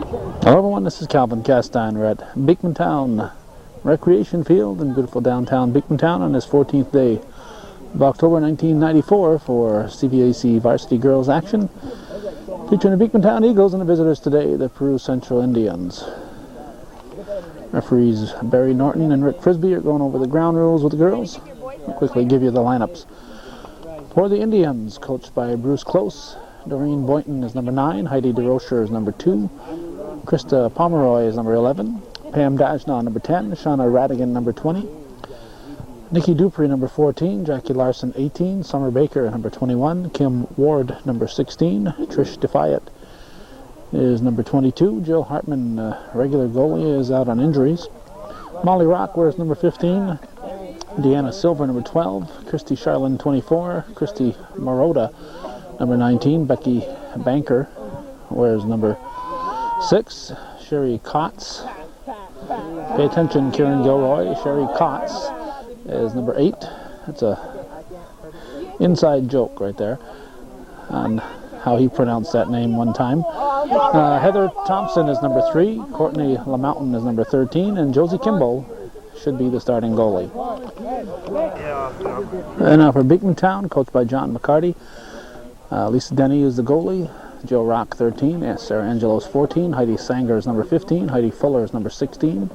Hello everyone, this is Calvin Castine. We're at Beekmantown Recreation Field in beautiful downtown Beekmantown on this 14th day of October 1994 for CVAC varsity girls action, featuring the Beekmantown Eagles and the visitors today, the Peru Central Indians. Referees Barry Norton and Rick Frisbee are going over the ground rules with the girls. I'll quickly give you the lineups. For the Indians, coached by Bruce Close, Doreen Boynton is number 9, Heidi DeRocher is number 2, Krista Pomeroy is number 11, Pam Dajna number 10, Shauna Radigan number 20, Nikki Dupree number 14, Jackie Larson 18, Summer Baker number 21, Kim Ward number 16, Trish Defiant is number 22, Jill Hartman, regular goalie, is out on injuries, Molly Rock wears number 15, Deanna Silver number 12, Christy Charlin 24, Christy Maroda number 19, Becky Banker wears number 6, Sherry Kotz. Pay attention, Kieran Gilroy. Sherry Kotz is number 8. That's a inside joke right there on how he pronounced that name one time. Heather Thompson is number 3, Courtney LaMountain is number 13, and Josie Kimball should be the starting goalie. And now for Beekmantown, coached by John McCarty. Lisa Denny is the goalie, Jill Rock 13, Sarah Angelos 14, Heidi Sanger is number 15, Heidi Fuller is number 16,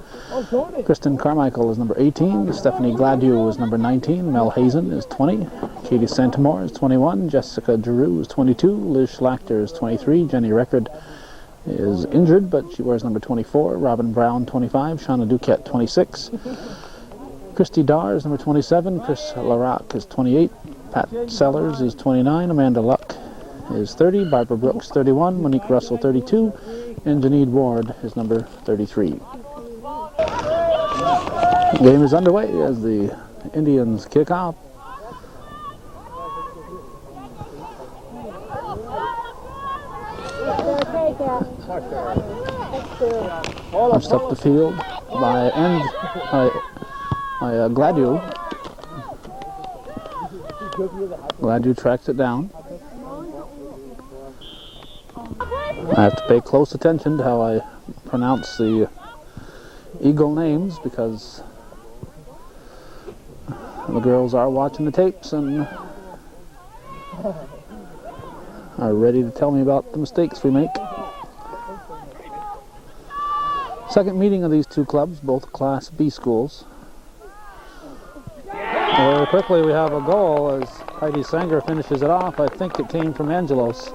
Kristen Carmichael is number 18, Stephanie Gladew is number 19, Mel Hazen is 20, Katie Santamore is 21, Jessica Giroux is 22, Liz Schlachter is 23, Jenny Record is injured but she wears number 24, Robin Brown 25, Shauna Duquette 26, Christy Darr is number 27, Chris LaRock is 28, Pat Sellers is 29, Amanda Luck is 30, Barbara Brooks 31, Monique Russell 32, and Janine Ward is number 33. The game is underway as the Indians kick off. Punched up the field by Gladew. Gladew tracks it down. I have to pay close attention to how I pronounce the Eagle names because the girls are watching the tapes and are ready to tell me about the mistakes we make. Second meeting of these two clubs, both Class B schools. Very quickly we have a goal as Heidi Sanger finishes it off. I think it came from Angelos.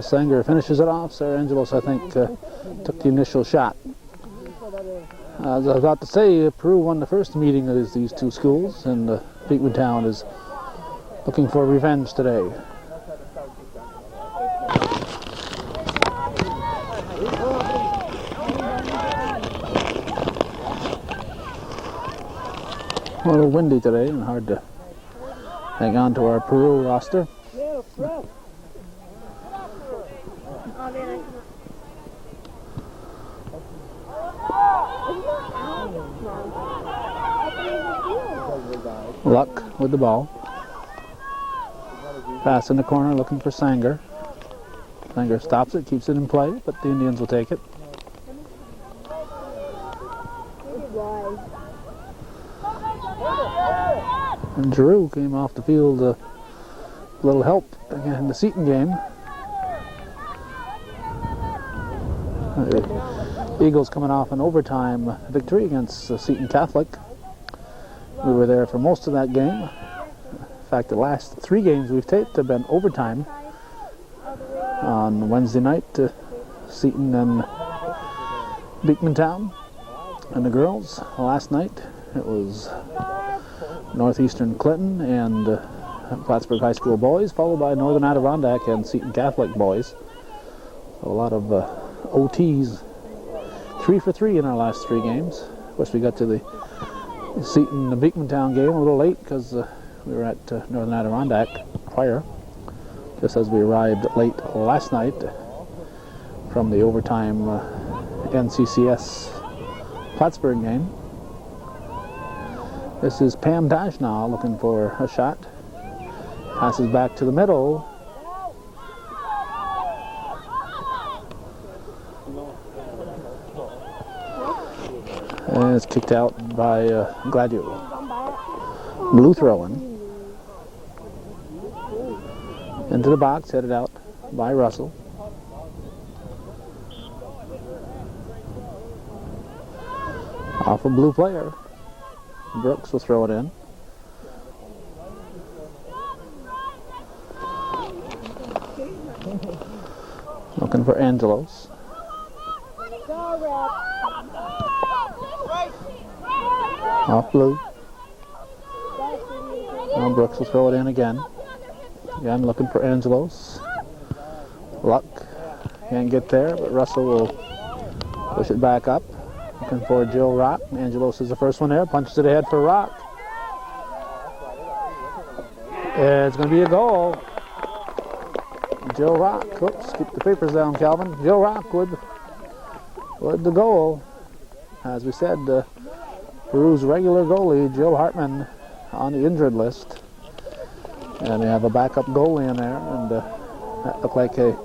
Sanger finishes it off. Sarah Angelos, I think, took the initial shot. As I was about to say, Peru won the first meeting of these two schools, and Beekmantown is looking for revenge today. A little windy today and hard to hang on to our Peru roster. Luck with the ball. Pass in the corner looking for Sanger. Sanger stops it, keeps it in play, but the Indians will take it. And Giroux came off the field a little help in the Seton game. The Eagles coming off an overtime victory against Seton Catholic. We were there for most of that game. In fact, the last 3 games we've taped have been overtime. On Wednesday night, Seton and Beekmantown. And the girls, last night, it was Northeastern Clinton and Plattsburgh High School boys, followed by Northern Adirondack and Seton Catholic boys. So a lot of OTs, 3 for 3 in our last 3 games. Of course, we got to the Seton Beekmantown game a little late because we were at Northern Adirondack prior, just as we arrived late last night from the overtime NCCS Plattsburgh game. This is Pam Dajna looking for a shot. Passes back to the middle. And it's kicked out by Gladue. Blue throw-in. Into the box, headed out by Russell. Off a blue player. Brooks will throw it in. Looking for Angelos. Off blue. Now Brooks will throw it in again. Again looking for Angelos. Luck. Can't get there, but Russell will push it back up. Looking for Joe Rock. Angelos is the first one there. Punches it ahead for Rock. It's going to be a goal. Joe Rock. Whoops, keep the papers down, Calvin. Joe Rock with the goal. As we said, Peru's regular goalie, Joe Hartman, on the injured list. And they have a backup goalie in there, and that looked like a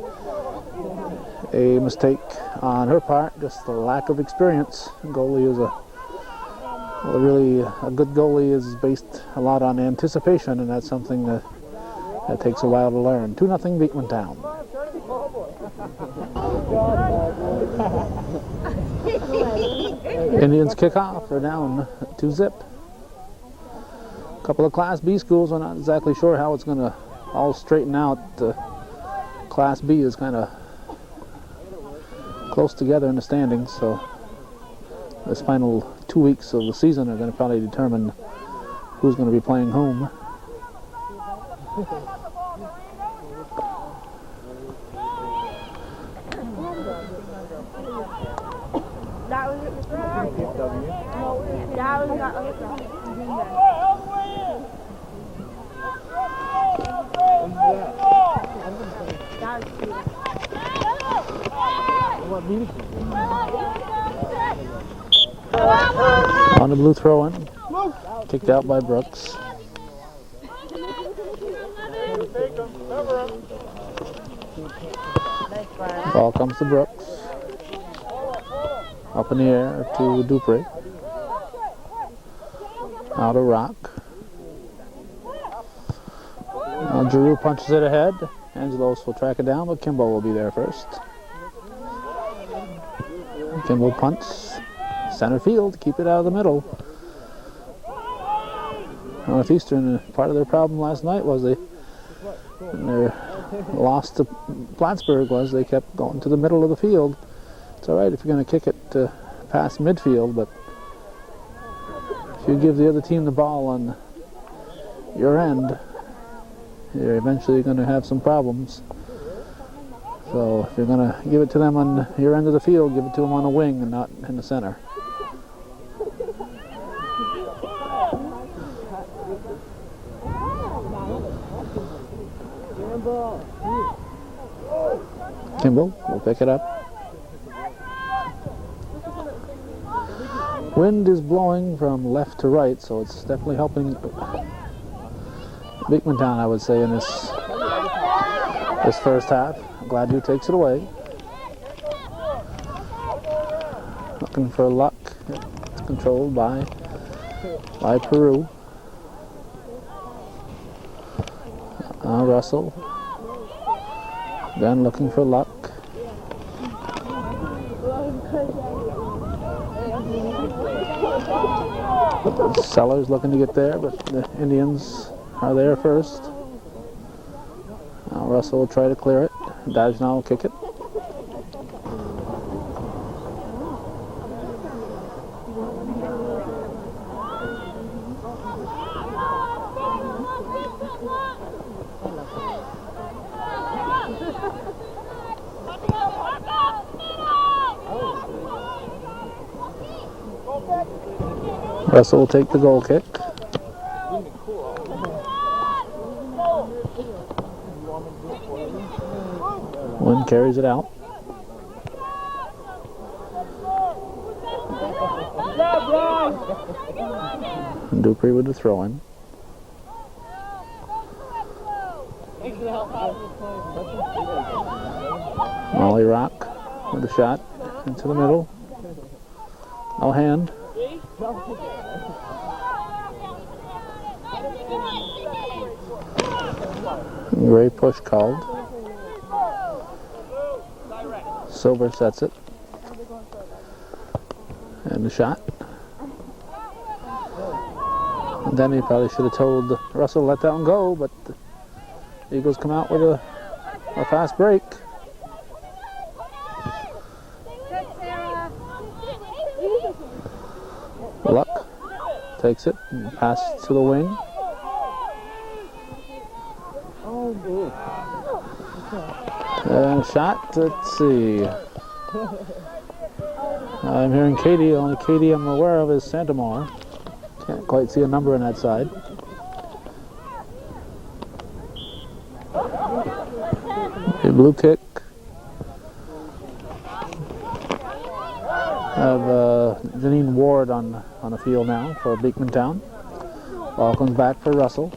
mistake on her part, just a lack of experience. Goalie is a good goalie is based a lot on anticipation, and that's something that takes a while to learn. 2-0 Beekmantown. Indians kick off. They're down 2-0. A couple of Class B schools. We're not exactly sure how it's going to all straighten out. Class B is kind of close together in the standings, so this final 2 weeks of the season are going to probably determine who's going to be playing whom. On the blue throw-in, kicked out by Brooks. Ball comes to Brooks. Up in the air to Dupree. Now to Rock. Now Giroux punches it ahead. Angelos will track it down, but Kimball will be there first. Kimball punts. Center field, keep it out of the middle. Northeastern, part of their problem last night was their loss to Plattsburgh was they kept going to the middle of the field. It's all right if you're going to kick it past midfield, but if you give the other team the ball on your end, you're eventually going to have some problems. So if you're going to give it to them on your end of the field, give it to them on a wing and not in the center. Kimball will pick it up. Wind is blowing from left to right, so it's definitely helping Beekmantown, I would say, in this first half. Gladue takes it away. Looking for Luck. It's controlled by Peru. Russell. Then looking for Luck. Sellers looking to get there, but the Indians are there first. Now Russell will try to clear it. Dajna will kick it. Russell will take the goal kick. One carries it out. And Dupree with the throw-in. Molly Rock with the shot into the middle. No hand. Gray push called. Silver sets it. And the shot. And then he probably should have told Russell to let that one go, but the Eagles come out with a fast break. Luck takes it and passes to the wing. And a shot, let's see. I'm hearing Katie. The only Katie I'm aware of is Santamore. Can't quite see a number on that side. A blue kick. Have Janine Ward on the field now for Beekmantown. Ball comes back for Russell.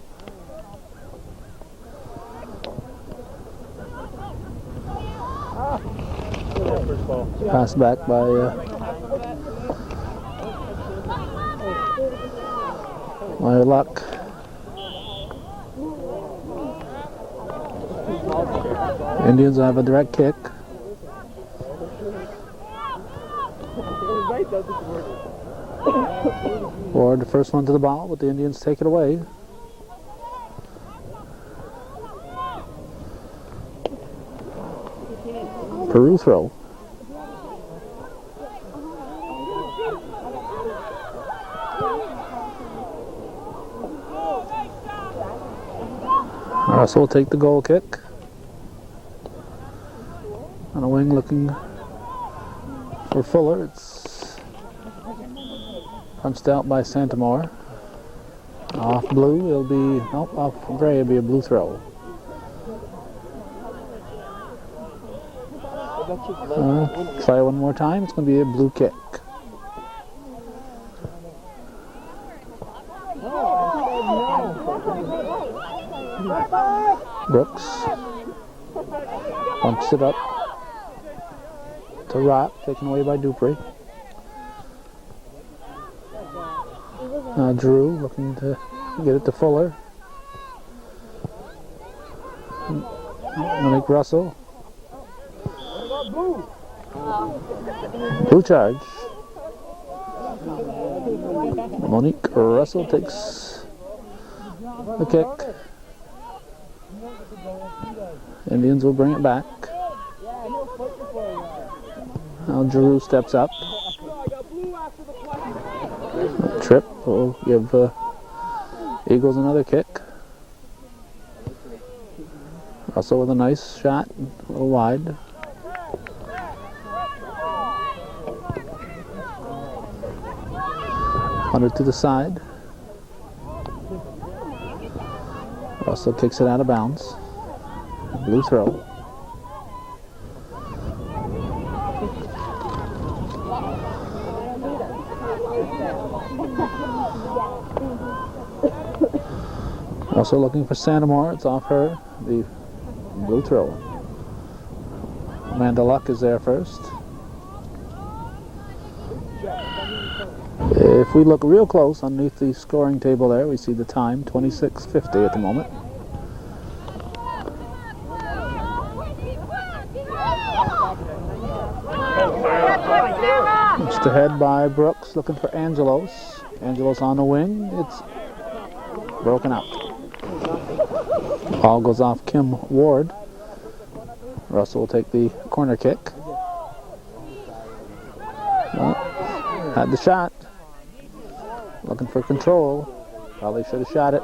Pass back by Luck. Indians have a direct kick. Ward, the first one to the ball, but the Indians take it away. Peru throw. Russell will take the goal kick. On a wing looking for Fuller. It's punched out by Santamore. Off blue, it'll be, nope, off gray, it'll be a blue throw. Try one more time, it's going to be a blue kick. Brooks bumps it up to Rock, taken away by Dupree. Now Drew looking to get it to Fuller. Monique Russell. Blue charge. Monique Russell takes the kick. Indians will bring it back. Now Drew steps up. Trip will give Eagles another kick. Russell with a nice shot, a little wide. Under to the side. Russell kicks it out of bounds. Blue throw. Also looking for Santamore. It's off her. The blue throw. Amanda Luck is there first. If we look real close underneath the scoring table there, we see the time, 26:50 at the moment. It's ahead by Brooks, looking for Angelos. Angelos on the wing. It's broken out. Ball goes off Kim Ward. Russell will take the corner kick. Had the shot. Looking for control. Probably should have shot it.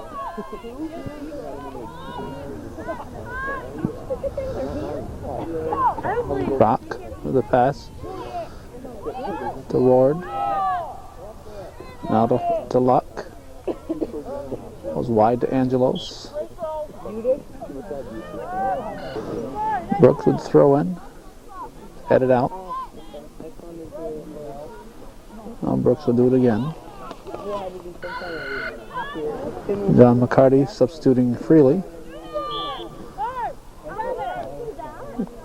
Rock with a pass to Ward. Now to Luck. Was wide to Angelos. Brooks would throw in. Headed out. Now Brooks will do it again. John McCarty substituting freely.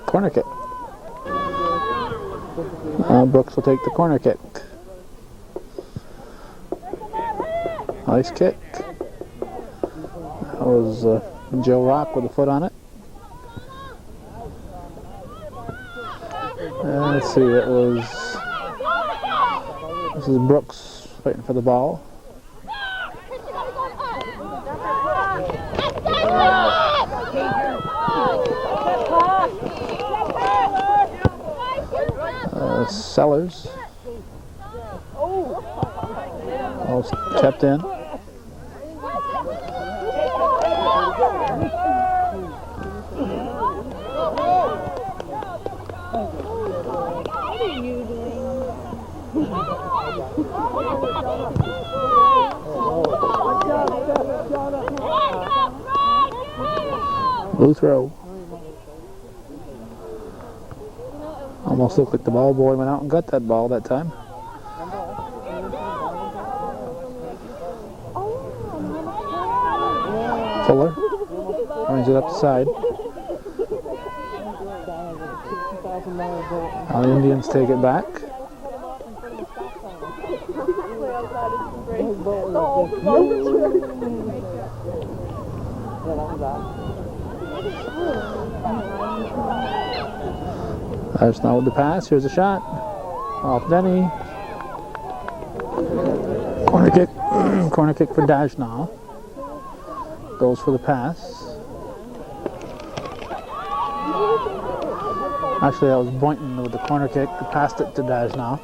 Corner kick. Brooks will take the corner kick. Nice kick. That was Joe Rock with a foot on it. And let's see, this is Brooks fighting for the ball. Sellers. All kept in. Blue throw. Almost looked like the ball boy went out and got that ball that time. Fuller brings it up the side. Now the Indians take it back. There's now with the pass. Here's a shot. Off Denny. Corner kick. Corner kick for Dajnaw. Goes for the pass. Actually, that was Boynton with the corner kick. Passed it to Dajnaw.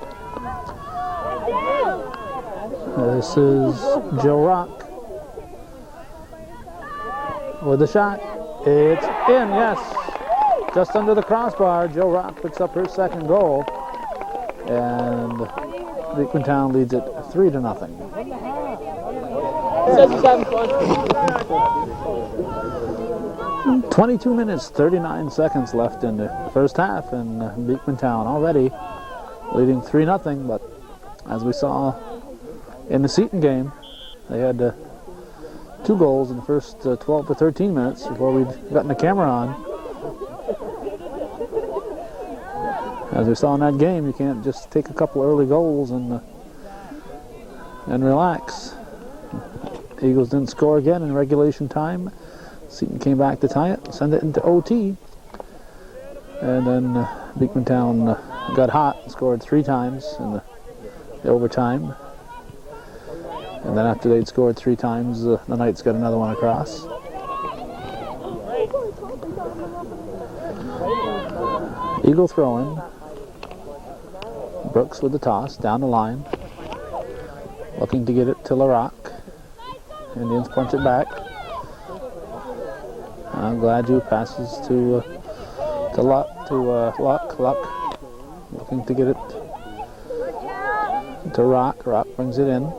This is Joe Rock with the shot. It's in, yes. Just under the crossbar. Joe Rock picks up her second goal. And Beekmantown leads it 3-0. 22 minutes, 39 seconds left in the first half, and Beekmantown already leading 3-0. But as we saw in the Seton game, they had 2 goals in the first 12 to 13 minutes before we'd gotten the camera on. As we saw in that game, you can't just take a couple early goals and relax. Eagles didn't score again in regulation time. Seton came back to tie it, send it into OT. And then Beekmantown got hot and scored 3 times in the overtime. And then after they'd scored 3 times, the Knights got another one across. Eagle throw-in. Brooks with the toss, down the line. Looking to get it to LaRock. Indians punch it back. Gladue passes to Luck. Luck looking to get it to Rock. Rock brings it in.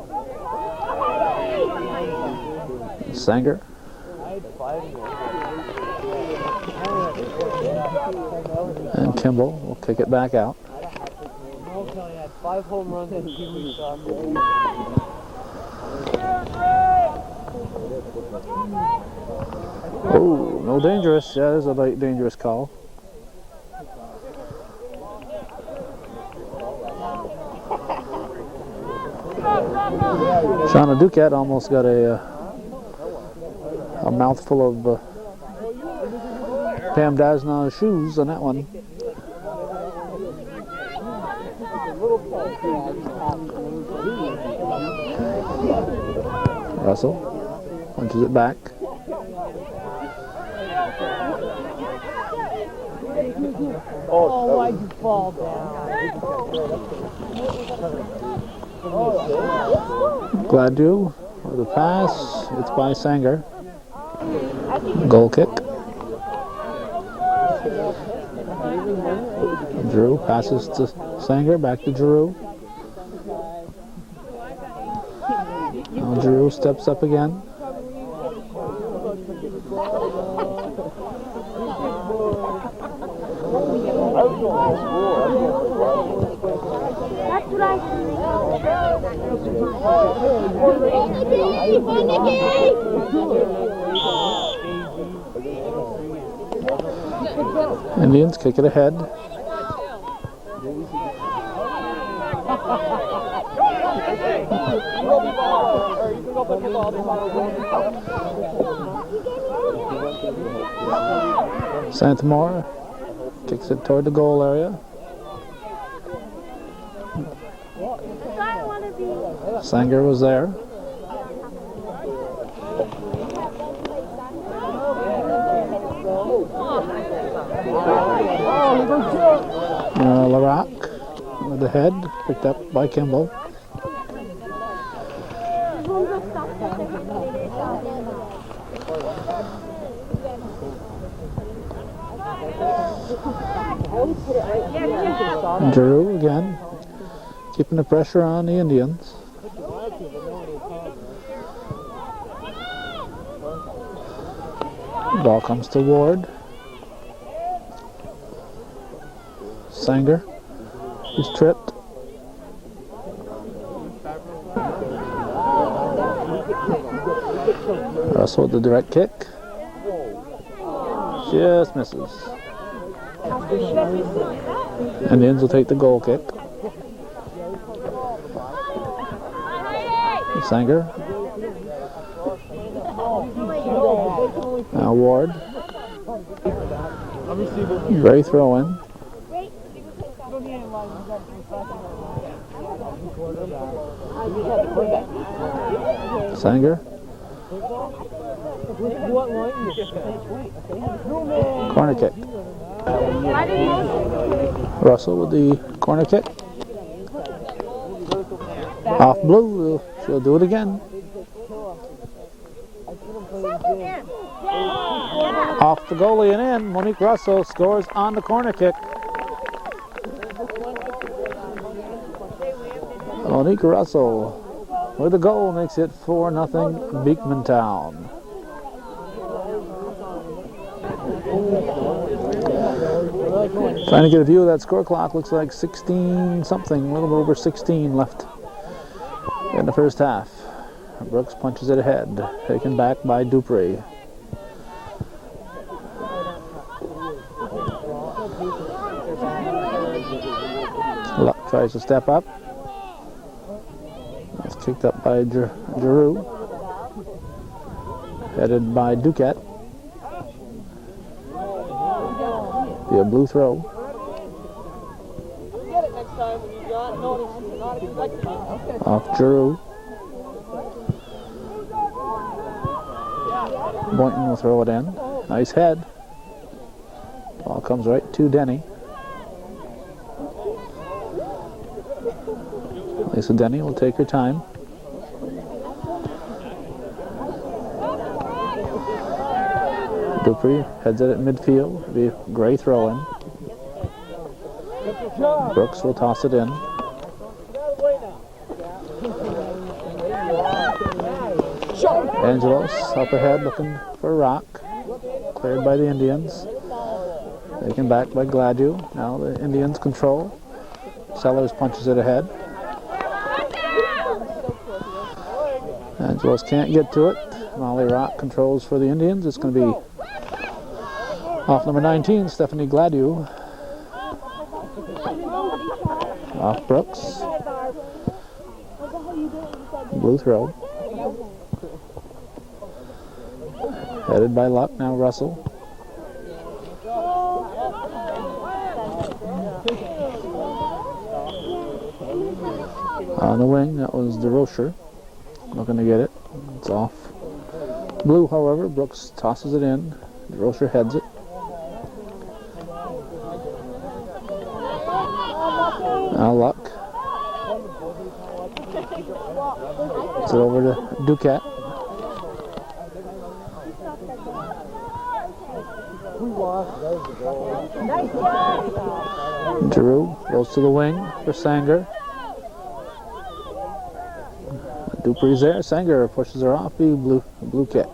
Sanger. And Kimball will kick it back out. 5 home runs in Oh, no dangerous. Yeah, there's a light dangerous call. Shauna Duquette almost got a mouthful of Pam Dasnaw's shoes on that one. Russell punches it back. Oh, why'd you fall down? Gladue with a pass. It's by Sanger. Goal kick. Drew passes to Sanger, back to Drew. Now Drew steps up again. That's what I Indians kick it ahead. Santhamore kicks it toward the goal area. Sanger was there. Larac with the head, picked up by Kimball. Giroux again, keeping the pressure on the Indians. Ball comes to Ward. Sanger, he's tripped. Russell with the direct kick. Just misses. Indians will take the goal kick. Sanger. Now Ward. Gray throw in. Sanger. Corner kick. Russell with the corner kick. Off Blue. She'll do it again. Off the goalie and in. Monique Russell scores on the corner kick. Monique Russell with the goal makes it 4-0 Beekmantown. Trying to get a view of that score clock. Looks like 16 something, a little bit over 16 left in the first half. Brooks punches it ahead, taken back by Dupree. Luck tries to step up. That's kicked up by Giroux. Headed by Duquette. Be a blue throw. Off Giroux. Boynton will throw it in. Nice head. Ball comes right to Denny. Lisa Denny will take her time. Dupree heads it at midfield. Be a Gray throw in. Brooks will toss it in. Angelos up ahead looking for a rock. Cleared by the Indians. Taken back by Gladue. Now the Indians control. Sellers punches it ahead. Angelos can't get to it. Molly Rock controls for the Indians. It's going to be off number 19, Stephanie Gladue. Off Brooks. Blue throw. Headed by Luck, now Russell. On the wing, that was DeRocher. Looking to get it. It's off. Blue, however, Brooks tosses it in. DeRocher heads it. Now Luck. Gets it over to Duquette. Giroux goes to the wing for Sanger. Dupree's there. Sanger pushes her off. Blue kick.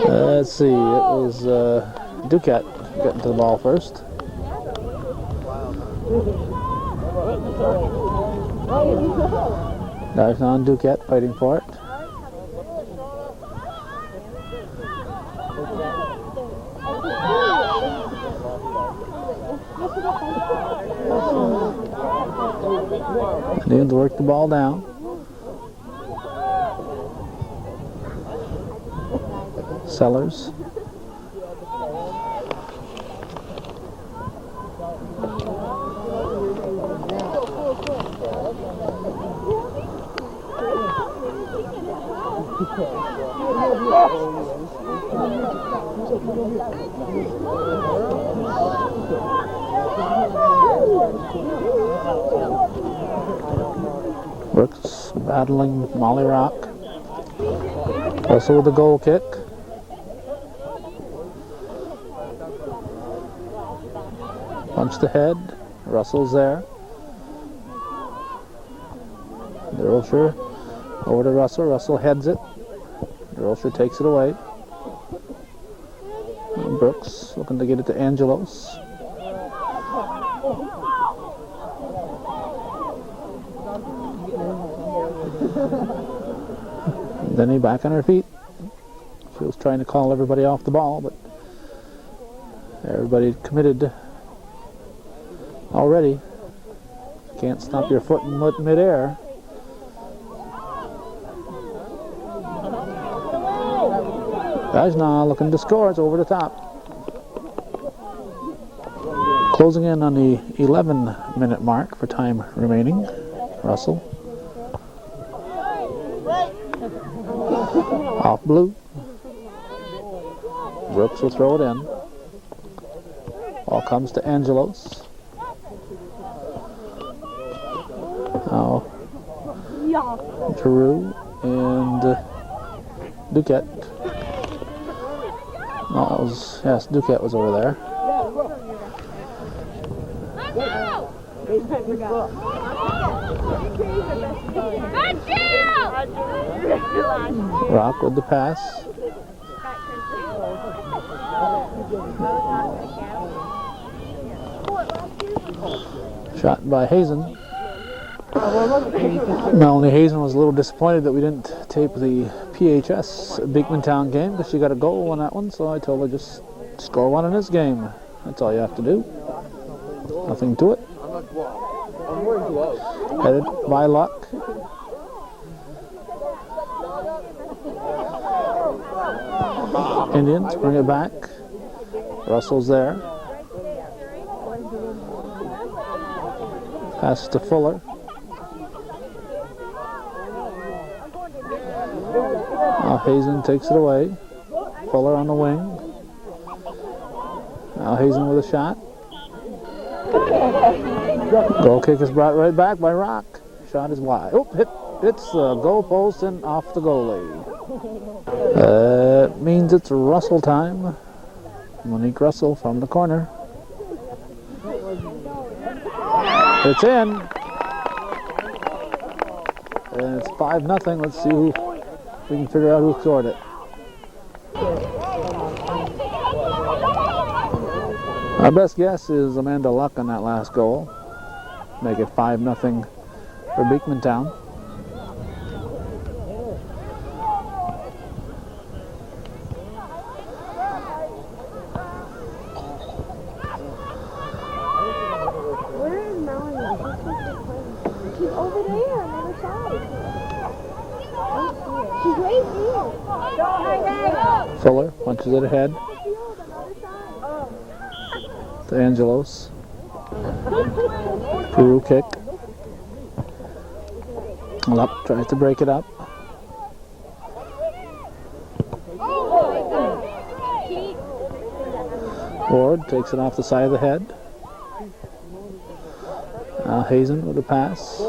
Let's see. It was Duquette getting to the ball first. Dives on Duquette, fighting for it. Indians work the ball down. Sellers. Brooks battling Molly Rock. Russell with the goal kick. Punch the head. Russell's there. Derosher over to Russell. Russell heads it. Derosher takes it away. And Brooks looking to get it to Angelos. Denny back on her feet. She was trying to call everybody off the ball, but everybody committed already. Can't stop your foot in midair. Gajna looking to score. It's over the top. Closing in on the 11-minute mark for time remaining. Russell. Off blue. Brooks will throw it in. Ball comes to Angelos. Now Peru and Duquette. No, it was, yes, Duquette was over there. Rock with the pass. Shot by Hazen. Melanie Hazen was a little disappointed that we didn't tape the PHS Beekmantown game because she got a goal on that one, so I told her just score one in this game. That's all you have to do. Nothing to it. Headed by Luck. Indians bring it back. Russell's there. Pass to Fuller. Now Hazen takes it away. Fuller on the wing. Now Hazen with a shot. Goal kick is brought right back by Rock. Shot is wide. Oh, hits the goal post and off the goalie. That means it's Russell time. Monique Russell from the corner. It's in. And it's 5-0. Let's see who we can figure out who scored it. Our best guess is Amanda Luck on that last goal. Make it 5-0 for Beekmantown. Where is Melanie? She's over there on the other side. She's right here. Fuller punches it ahead to Angelos. Peru kick. Luck tries to break it up. Ward takes it off the side of the head. Hazen with a pass.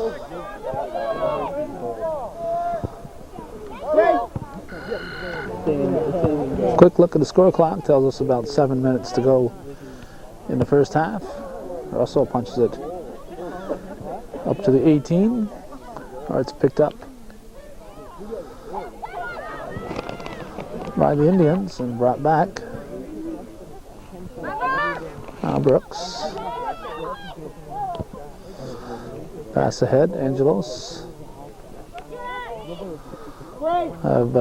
Quick look at the score clock tells us about 7 minutes to go in the first half. Russell punches it up to the 18, or it's picked up by the Indians and brought back. Brooks. Pass ahead, Angelos. Have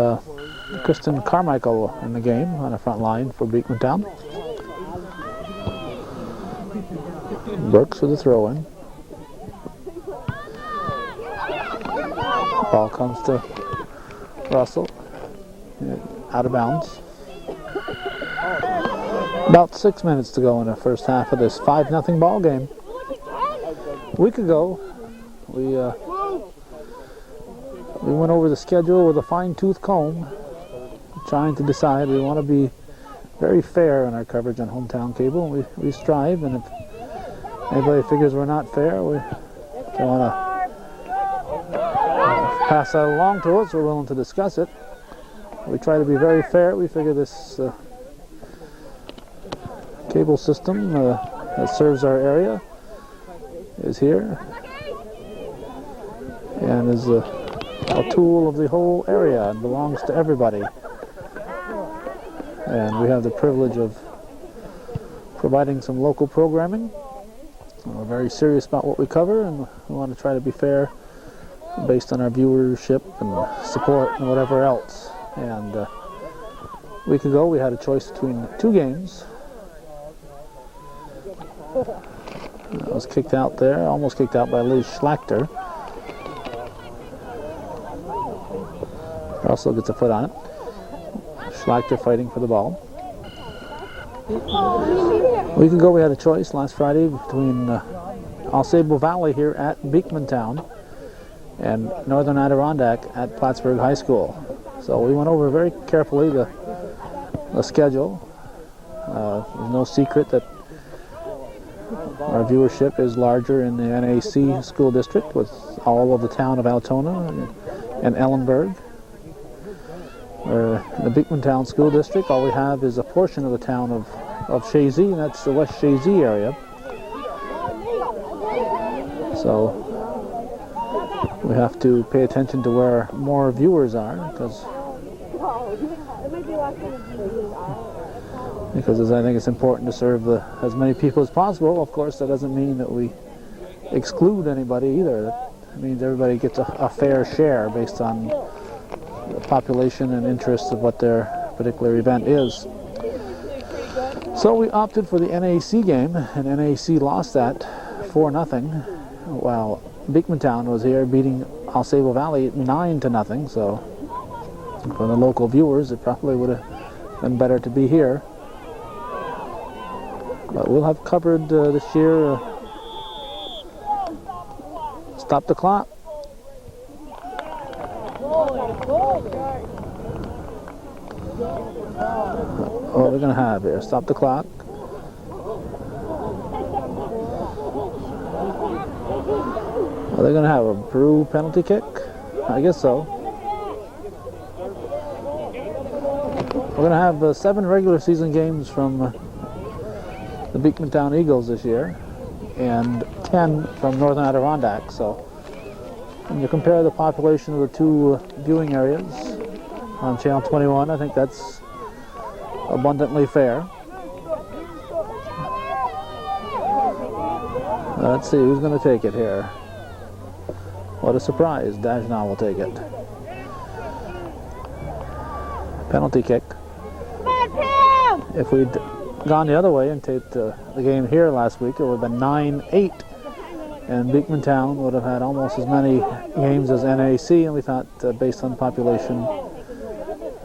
Kristen Carmichael in the game on the front line for Beekmantown. Brooks with a throw in. Ball comes to Russell. Out of bounds. About 6 minutes to go in the first half of this 5-0 ball game. A week ago, we went over the schedule with a fine-tooth comb, trying to decide. We want to be very fair in our coverage on Hometown Cable. We strive, and if anybody figures we're not fair, we want to pass that along to us. We're willing to discuss it. We try to be very fair. We figure this cable system that serves our area is here and is a tool of the whole area and belongs to everybody. And we have the privilege of providing some local programming. We're very serious about what we cover, and we want to try to be fair based on our viewership and support and whatever else. And a week ago we had a choice between two games. I was kicked out there, almost kicked out by Lee Schlachter. Russell gets a foot on it. Schlachter fighting for the ball. A week ago we had a choice last Friday between Alsable Valley here at Beekmantown and Northern Adirondack at Plattsburgh High School. So we went over very carefully the schedule. There's no secret that our viewership is larger in the NAC school district with all of the town of Altona and Ellenburg. In the Beekmantown school district, all we have is a portion of the town of Chazy, and that's the West Chazy area. So we have to pay attention to where more viewers are, because I think it's important to serve as many people as possible. Of course, that doesn't mean that we exclude anybody either. That means everybody gets a fair share based on the population and interests of what their particular event is. So we opted for the NAC game, and NAC lost that 4-0, while Beekmantown was here beating Alsable Valley 9-0. So for the local viewers, it probably would have been better to be here. But we'll have covered this year. Stop the clock. What are we going to have here? Stop the clock. Are they going to have a Peru penalty kick? I guess so. We're going to have 7 regular season games from the Beekmantown Eagles this year and 10 from Northern Adirondack. So when you compare the population of the two viewing areas on Channel 21, I think that's abundantly fair. Let's see who's going to take it here. What a surprise. Dajna will take it. Penalty kick. If we'd gone the other way and taped the game here last week, it would have been 9-8. And Beekmantown would have had almost as many games as NAC, and we thought, based on population,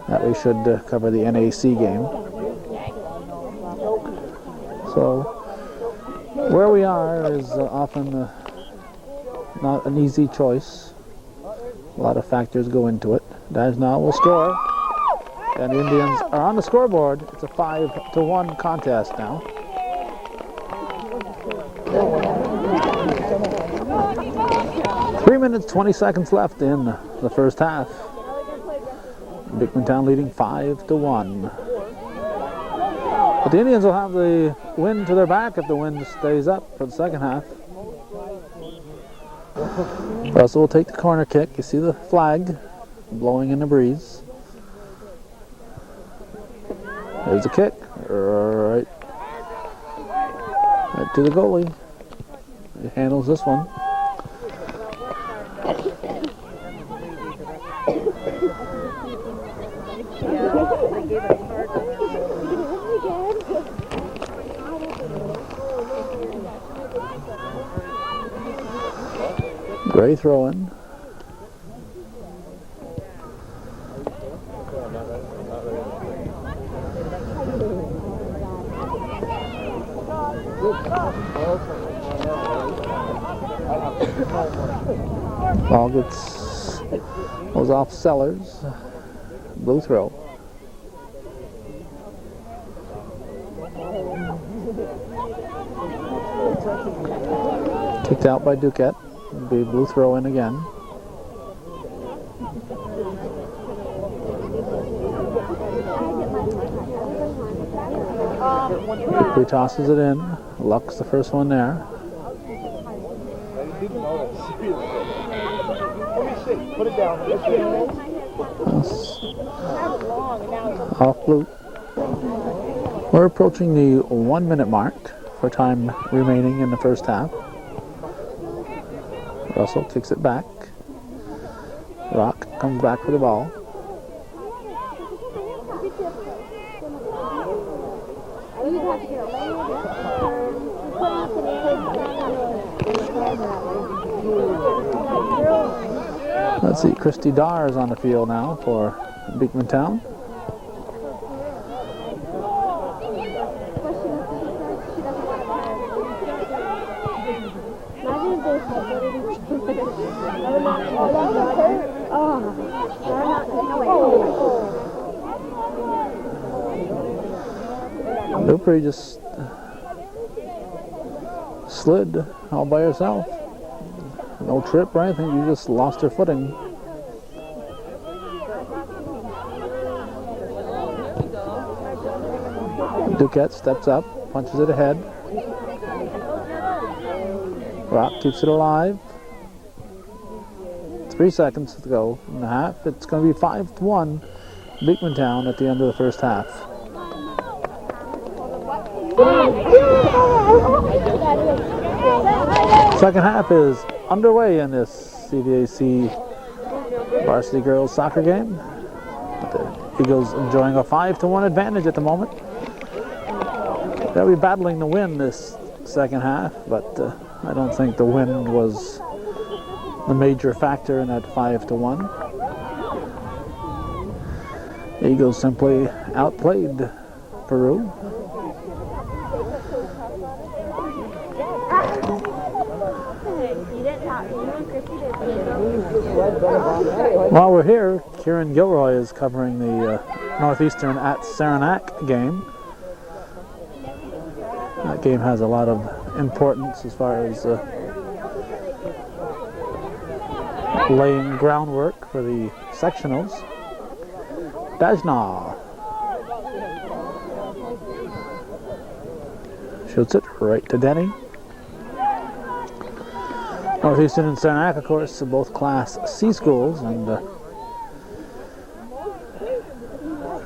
that we should cover the NAC game. So, where we are is often not an easy choice. A lot of factors go into it. Dajna will score, and the Indians are on the scoreboard. It's a 5-1 contest now. Three minutes, 20 seconds left in the first half. Beekmantown leading 5-1. But the Indians will have the wind to their back if the wind stays up for the second half. Russell will take the corner kick. You see the flag blowing in the breeze. There's the kick. Right to the goalie. He handles this one. Gray throwing. Ball goes off Sellers. Blue throw. Kicked out by Duquette. It'll be blue throw in again. He tosses it in. Luck's the first one there. Put it down. Off blue. We're approaching the 1 minute mark for time remaining in the first half. Russell kicks it back. Rock comes back for the ball. Let's see, Christy Darr is on the field now for Beekmantown. Dupree just slid all by herself. No trip or anything, you just lost her footing. Duquette steps up, punches it ahead. Rock keeps it alive. 3 seconds to go in the half. It's going to be 5-1 Beekmantown at the end of the first half. Second half is underway in this CVAC varsity girls soccer game. The Eagles enjoying a 5-1 advantage at the moment. They'll be battling to win this second half, but I don't think the win was the major factor in that 5-1. The Eagles simply outplayed Peru. While we're here, Kieran Gilroy is covering the Northeastern at Saranac game. That game has a lot of importance as far as laying groundwork for the sectionals. Dajna shoots it right to Denny. Northeastern and Saranac, of course, are both Class C schools, and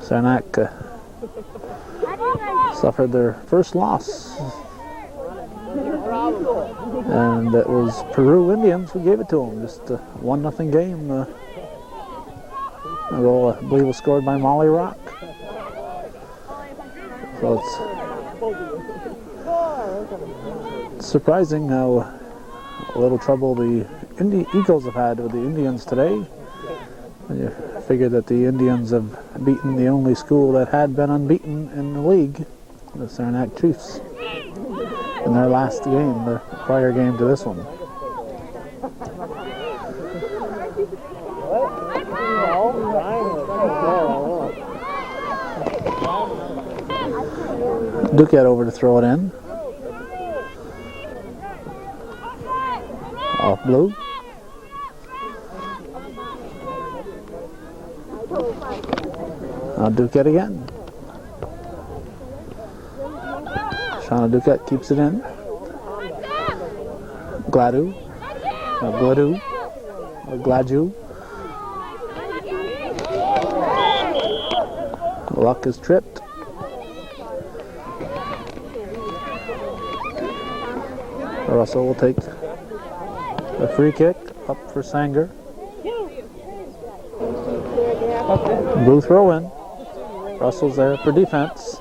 Saranac suffered their first loss, and it was Peru Indians who gave it to them. Just a 1-0 game. A goal, I believe, was scored by Molly Rock. So it's surprising how little trouble the Eagles have had with the Indians today. You figure that the Indians have beaten the only school that had been unbeaten in the league, the Saranac Chiefs, in their last game, the prior game to this one. Duquette over to throw it in. Off blue. Now Duquette again. Shauna Duquette keeps it in. Gladu. Gladu. Gladu. Luck is tripped. Russell will take a free kick up for Sanger. Blue throw in. Russell's there for defense.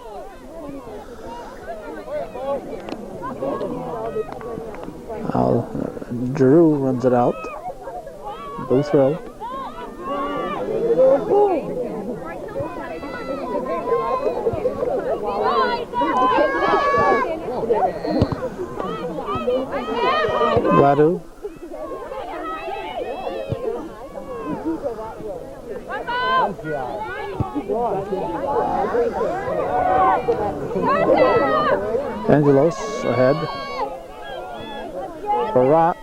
Giroux runs it out. Blue throw. Gladu. Angelos ahead. For Rock.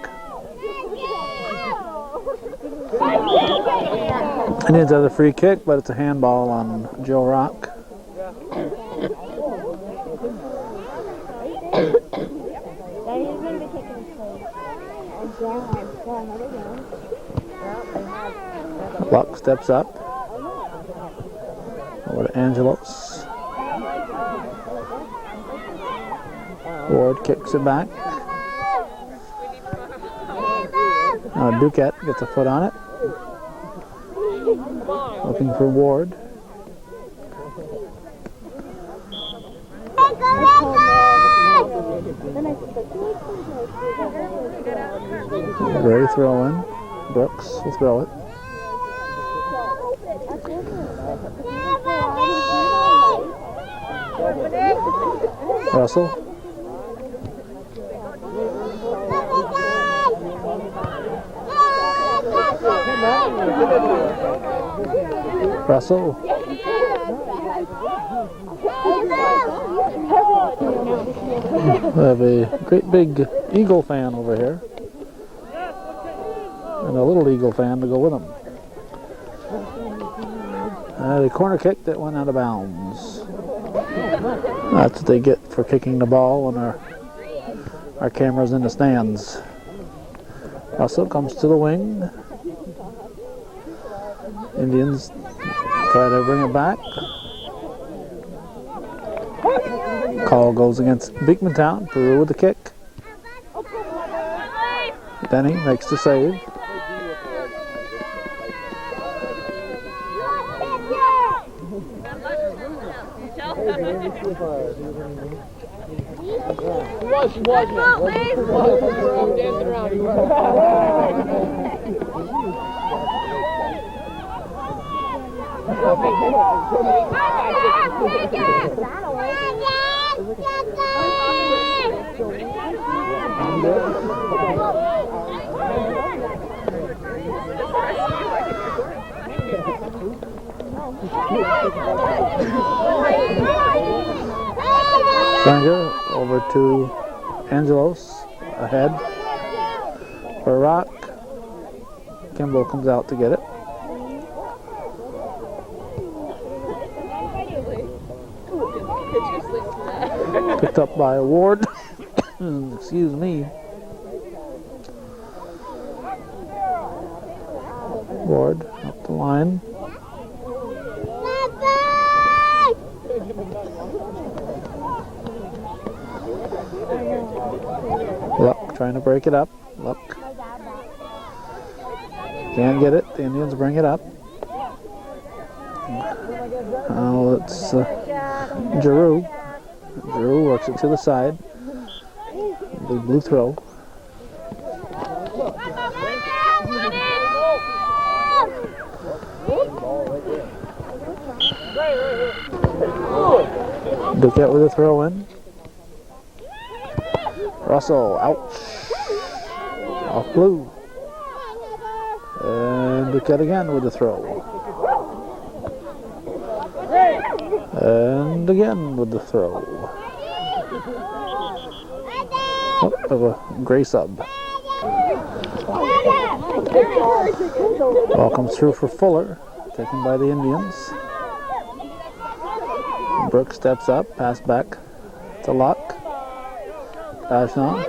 Indians have the free kick, but it's a handball on Joe Rock. Luck steps up. Over to Angelos. Ward kicks it back. Duquette gets a foot on it. Looking for Ward. Ready throw in. Brooks will throw it. Russell. Russell. We have a great big Eagle fan over here. And a little Eagle fan to go with them. A corner kick that went out of bounds. That's what they get for kicking the ball when our camera's in the stands. Russell comes to the wing. Indians try to bring it back. Call goes against Beekmantown. Peru with the kick. Denny makes the save. She was, man. Dancing around. Sanger over to Angelos, ahead for Rock. Kimball comes out to get it. Picked up by Ward. Excuse me. Ward up the line. Luck trying to break it up. Luck can't get it. The Indians bring it up. Now it's Giroux. Giroux works it to the side. Big blue throw. Duquette with a throw in. Russell, ouch. Off blue. And Duquette again with the throw. And again with the throw. Oh, of a gray sub. Ball comes through for Fuller, taken by the Indians. Brooks steps up, pass back to Luck. Pass on.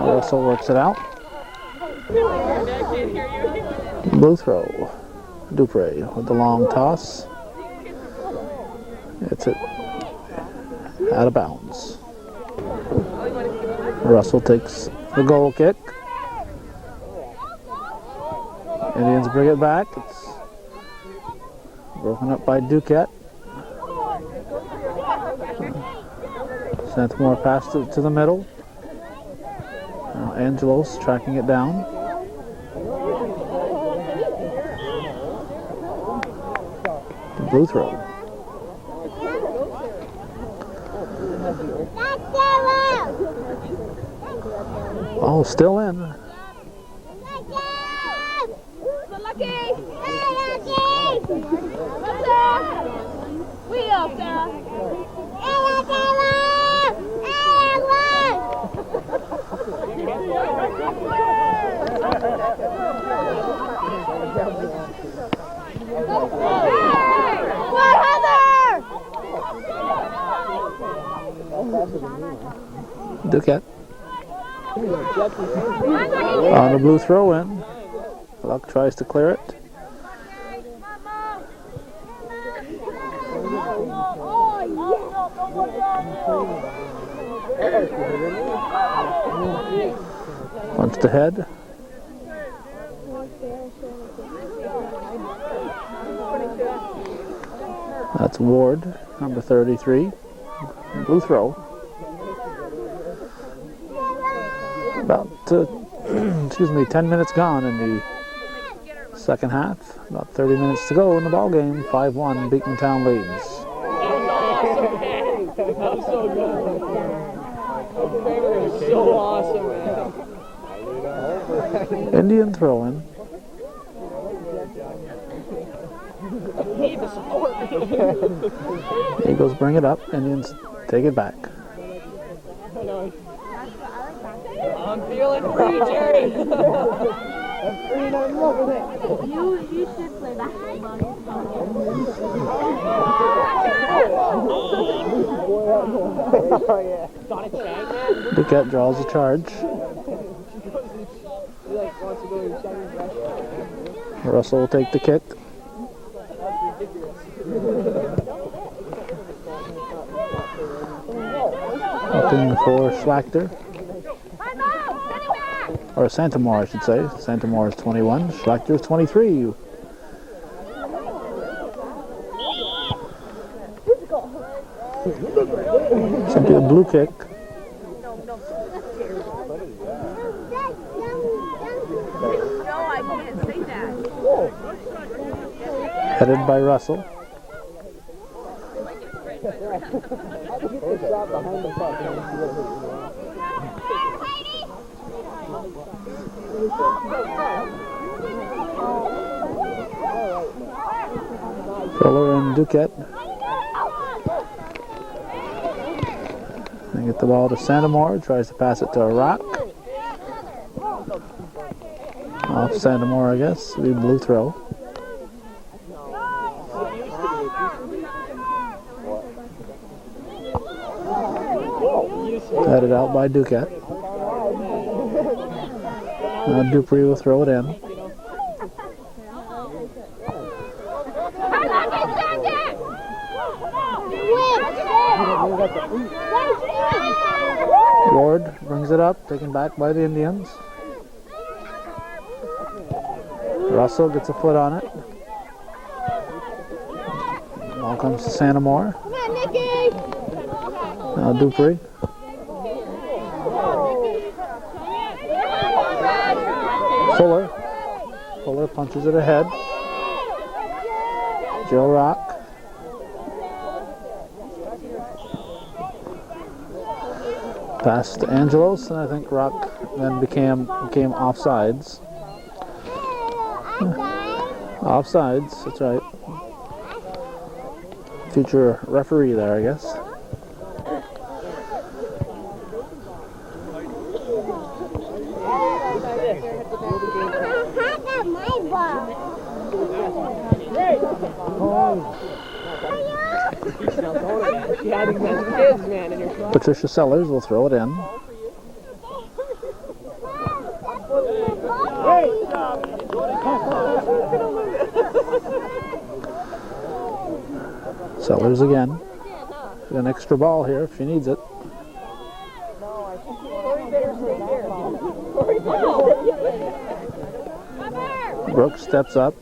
Russell works it out. Blue throw. Dupre with the long toss. It's it out of bounds. Russell takes the goal kick. Indians bring it back. It's broken up by Duquette. Sent more past it to the middle. Angelos tracking it down. The blue throw. Oh, still in. Duquette. On the blue throw in. Luck tries to clear it. Punched ahead. That's Ward, number 33. Blue throw. About 10 minutes gone in the second half. About 30 minutes to go in the ball game. 5-1, Beekmantown leads. That was so good. That was so awesome, man. Indian throw in. Eagles bring it up. Indians take it back. I'm feeling free, Jerry. You should play basketball. Duquette draws a charge. Russell will take the kick. Looking for Schlachter. Or Santamore, I should say. Santamore is 21. Schlachter is 23. Simply a blue kick. Headed by Russell. Fuller and Duquette. They get the ball to Santamore, tries to pass it to a rock. Off Santamore, I guess. It'll be blue throw. Headed out by Duquette. Dupree will throw it in. Ward brings it up, taken back by the Indians. Russell gets a foot on it. Ball comes to Santamore. Now Dupree. Fuller punches it ahead. Joe Rock. Pass to Angelos, and I think Rock then became offsides. Offsides, that's right. Future referee there, I guess. Patricia Sellers will throw it in. Sellers again. An extra ball here if she needs it. Brooks steps up.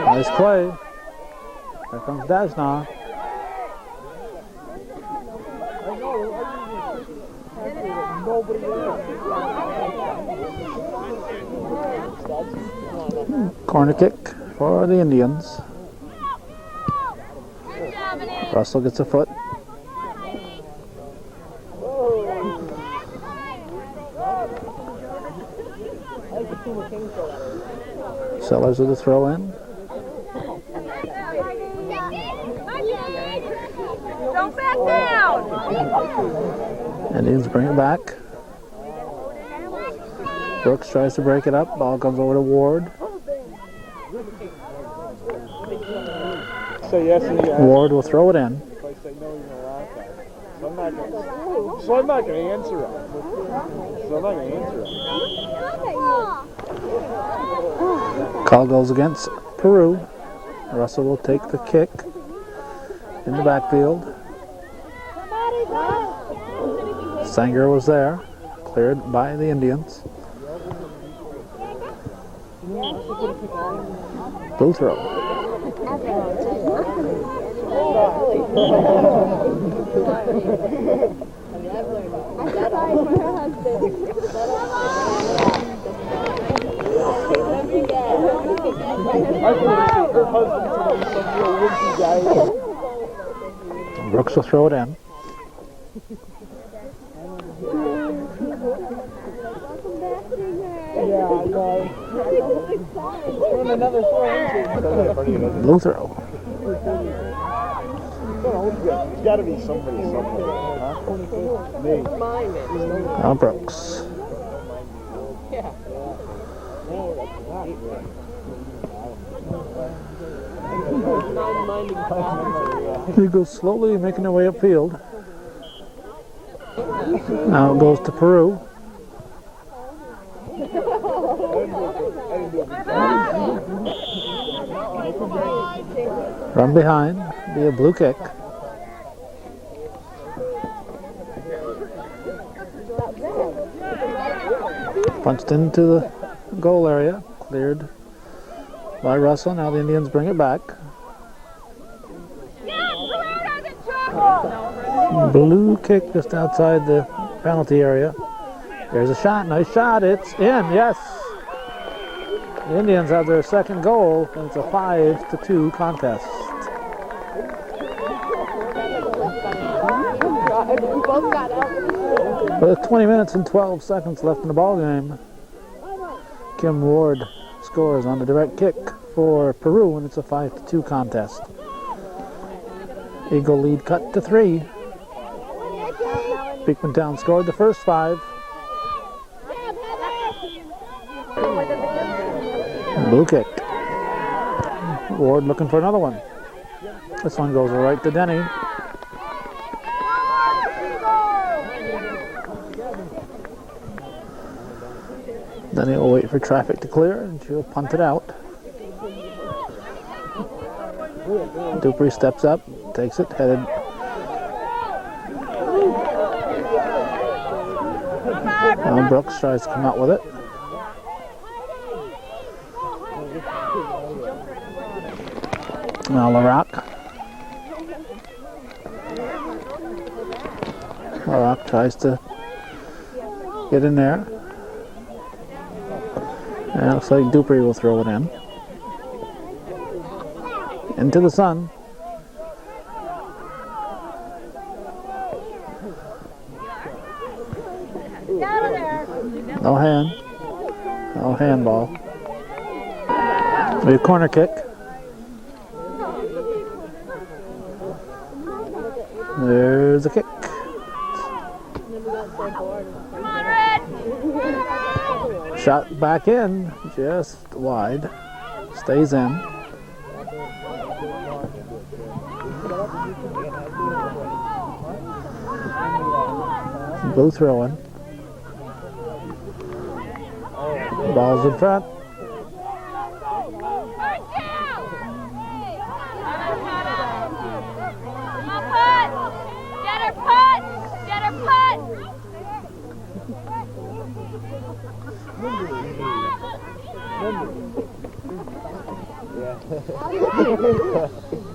Nice play. Here comes Dajna. Corner kick for the Indians. Russell gets a foot. Sellers with a throw in. Don't back down! Indians bring it back. Brooks tries to break it up. Ball comes over to Ward. Say yes and yes. Ward will throw it in. If I say no, you're gonna laugh at it. So I'm not gonna answer him. Call goes against Peru. Russell will take the kick in the backfield. Sanger was there, cleared by the Indians. Blue throw. Brooks will throw it in. Blue throw. There's got to be somebody somewhere, huh? Me. Now Brooks. He goes slowly, making their way upfield. Now it goes to Peru. Run behind, be a blue kick. Punched into the goal area, cleared by Russell. Now the Indians bring it back. Blue kick just outside the penalty area. There's a shot, nice shot, it's in, yes. The Indians have their second goal, and it's a 5-2 contest. With 20 minutes and 12 seconds left in the ball game, Kim Ward scores on the direct kick for Peru, and it's a 5-2 contest. Eagle lead cut to 3. Beekmantown scored the first 5. Blue kick. Ward looking for another one. This one goes right to Denny. Denny will wait for traffic to clear and she'll punt it out. Dupree steps up, takes it, headed. Now Brooks tries to come out with it. Now LaRock tries to get in there. And it looks like Dupree will throw it in. Into the sun. No hand. No handball. A corner kick. There's a kick. Shot back in, just wide. Stays in. Blue throwing. Ball's in front.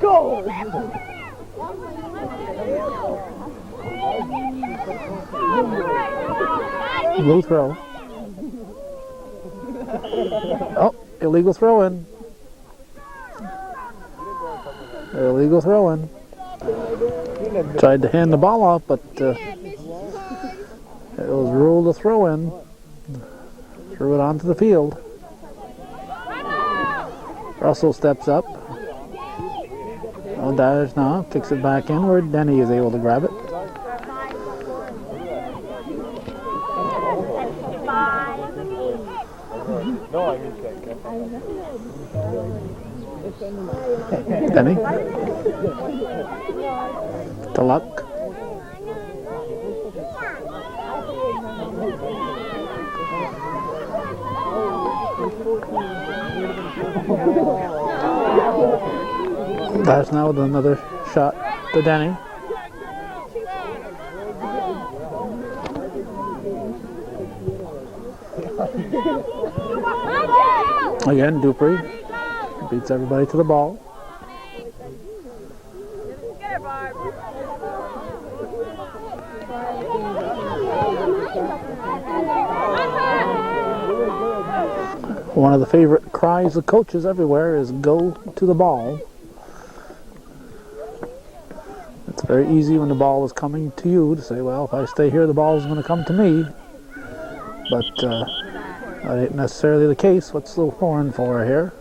Go! Blue throw. Oh, illegal throw-in. Illegal throw-in. Tried to hand the ball off, but it was ruled a throw-in. Threw it onto the field. Russell steps up. Oh, Dyers now kicks it back inward. Denny is able to grab it. No, I mean check. Denny. To Luck. That's now with another shot to Denny. Again, Dupree beats everybody to the ball. One of the favorite cries of coaches everywhere is "go to the ball." It's very easy when the ball is coming to you to say, well, if I stay here, the ball is going to come to me. But that ain't necessarily the case. What's the horn for here?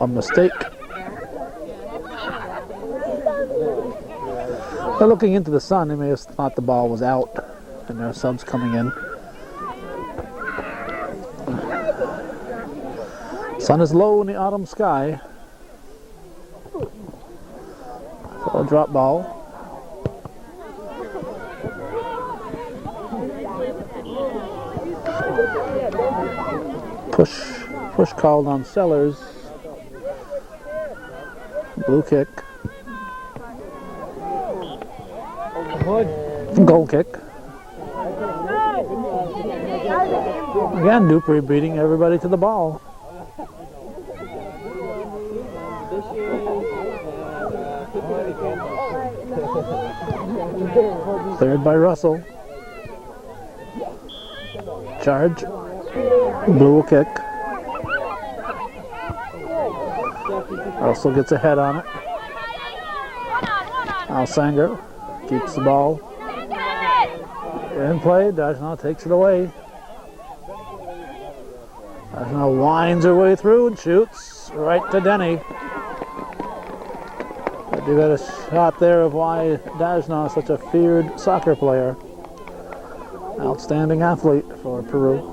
A mistake. They're looking into the sun. They may have thought the ball was out and there are subs coming in. Sun is low in the autumn sky. So a drop ball. Push called on Sellers. Blue kick. Goal kick. Again, Dupree beating everybody to the ball. Cleared by Russell. Charge. Blue will kick. Russell gets a head on it. Alsanger keeps the ball in play. Dajna takes it away. Dajna winds her way through and shoots right to Denny. But you got a shot there of why Dajna is such a feared soccer player. Outstanding athlete for Peru.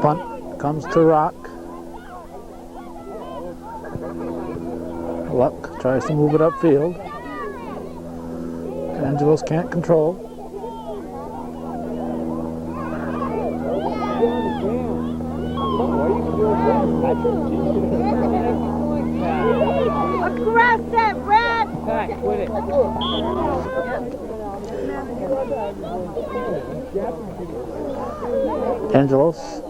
Punt comes to Rock. Luck tries to move it upfield. Angelos can't control. Aggressive, Red! Back, with it. Angelos.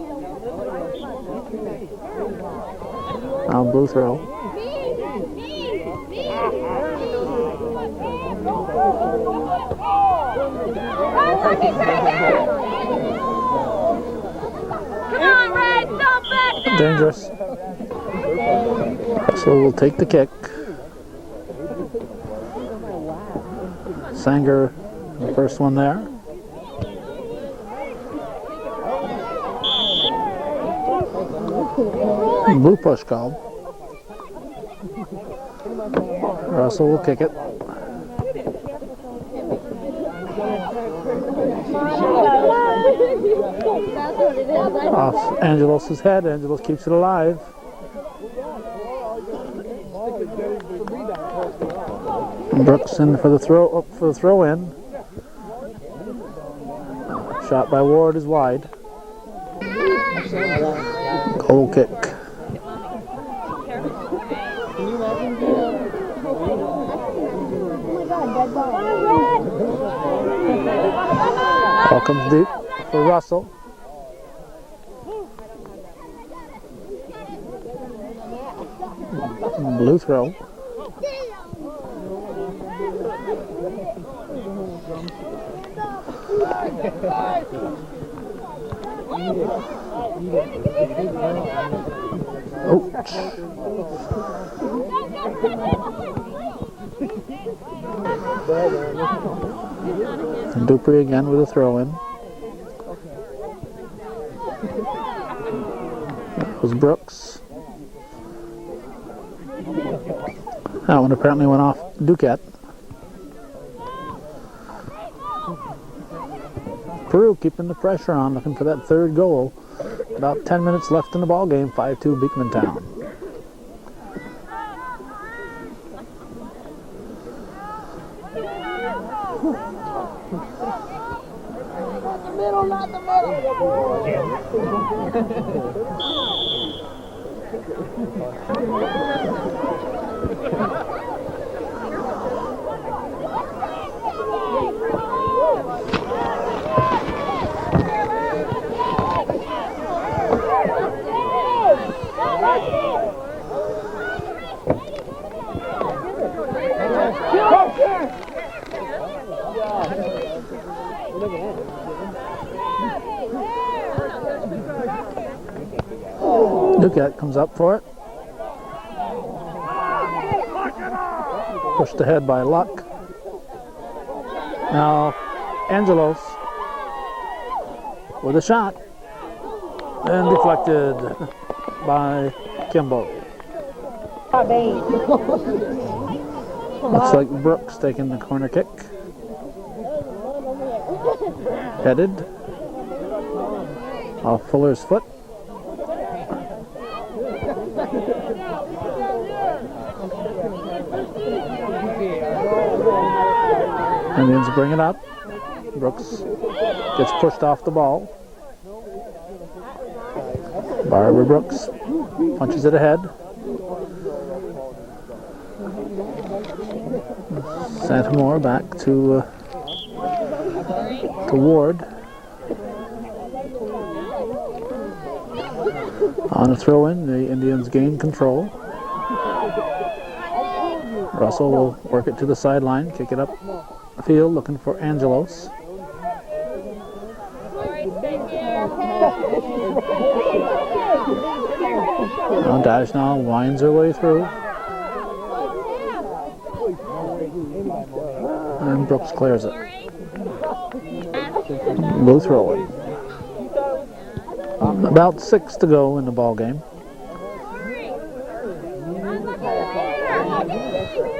Now blue throw. Dangerous. So we'll take the kick. Sanger, the first one there. Blue push called. Russell will kick it. Off Angelos' head. Angelos keeps it alive. Brooks in for the throw in. Shot by Ward is wide. Goal kick. Ball comes deep for Russell. Blue throw. Ouch. And Dupree again with a throw in. That was Brooks. That one apparently went off Duquette. Peru keeping the pressure on, looking for that third goal. About 10 minutes left in the ball game. 5-2 Beekmantown. Not the middle. Duquette comes up for it. Pushed ahead by Luck. Now Angelos with a shot. And deflected by Kimbo. Looks like Brooks taking the corner kick. Headed off Fuller's foot. Indians bring it up. Brooks gets pushed off the ball. Barbara Brooks punches it ahead. Santamore back to Ward. On a throw-in, the Indians gain control. Russell will work it to the sideline, kick it up the field, looking for Angelos. Now Dashnow winds her way through. And Brooks clears it. Blue throw in. About 6 to go in the ball game.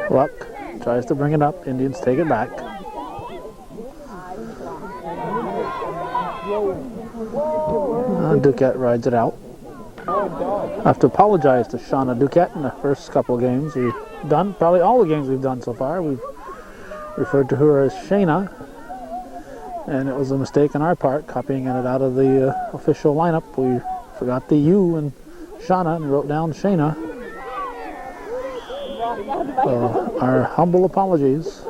Luck tries to bring it up. Indians take it back. Duquette rides it out. I have to apologize to Shauna Duquette in the first couple of games we've done. Probably all the games we've done so far. We've referred to her as Shayna. And it was a mistake on our part, copying it out of the official lineup. We forgot the U in Shauna and wrote down Shayna. So our humble apologies.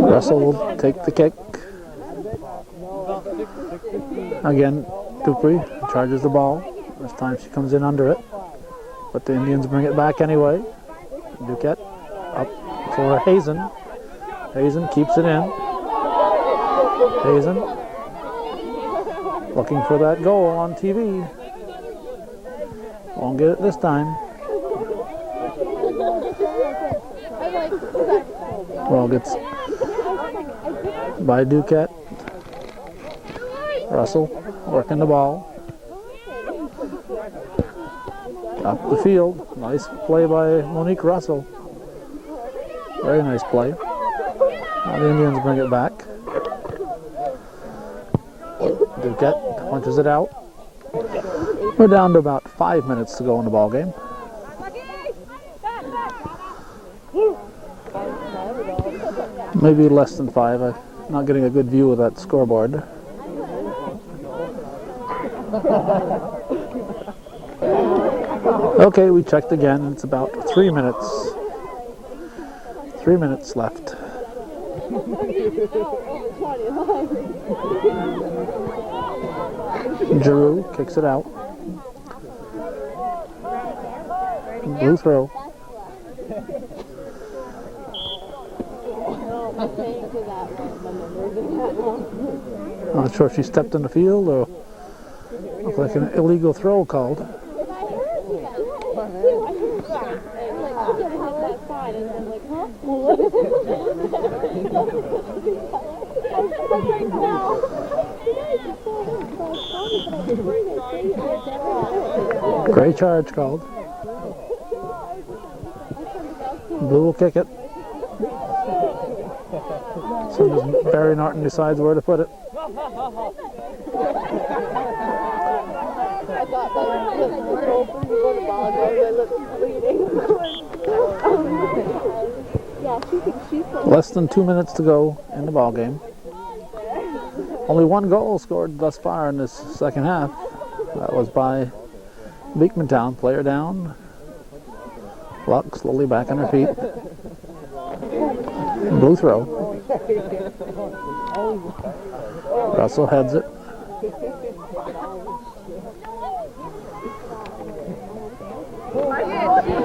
Russell will take the kick. Again, Dupree charges the ball. This time she comes in under it. But the Indians bring it back anyway. Duquette up for Hazen. Hazen keeps it in. Hazen looking for that goal on TV. Won't get it this time. Ball gets by Duquette. Russell working the ball. Up the field. Nice play by Monique Russell. Very nice play. Now the Indians bring it back. Duquette punches it out. We're down to about 5 minutes to go in the ball game. Maybe less than 5. I'm not getting a good view of that scoreboard. Okay, we checked again. It's about 3 minutes. 3 minutes left. Giroux kicks it out. Blue throw. Not sure if she stepped in the field or looked like an illegal throw called. Great charge called. Blue will kick it. As soon as Barry Norton decides where to put it. Less than 2 minutes to go in the ball game. Only one goal scored thus far in this second half. That was by Beekmantown. Player down. Luck slowly back on her feet. Blue throw. Russell heads it.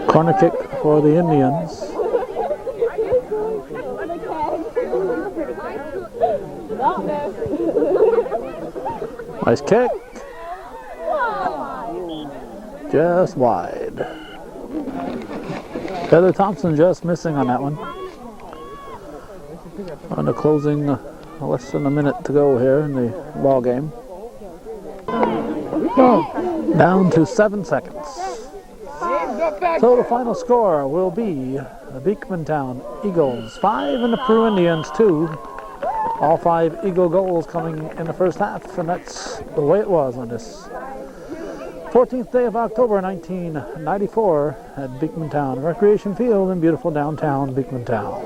Corner kick for the Indians. Nice kick. Just wide. Heather Thompson just missing on that one. On the closing, less than a minute to go here in the ball game. Down to 7 seconds. So the final score will be the Beekmantown Eagles 5 and the Peru Indians 2. All 5 Eagle goals coming in the first half, and that's the way it was on this 14th day of October 1994 at Beekmantown Recreation Field in beautiful downtown Beekmantown.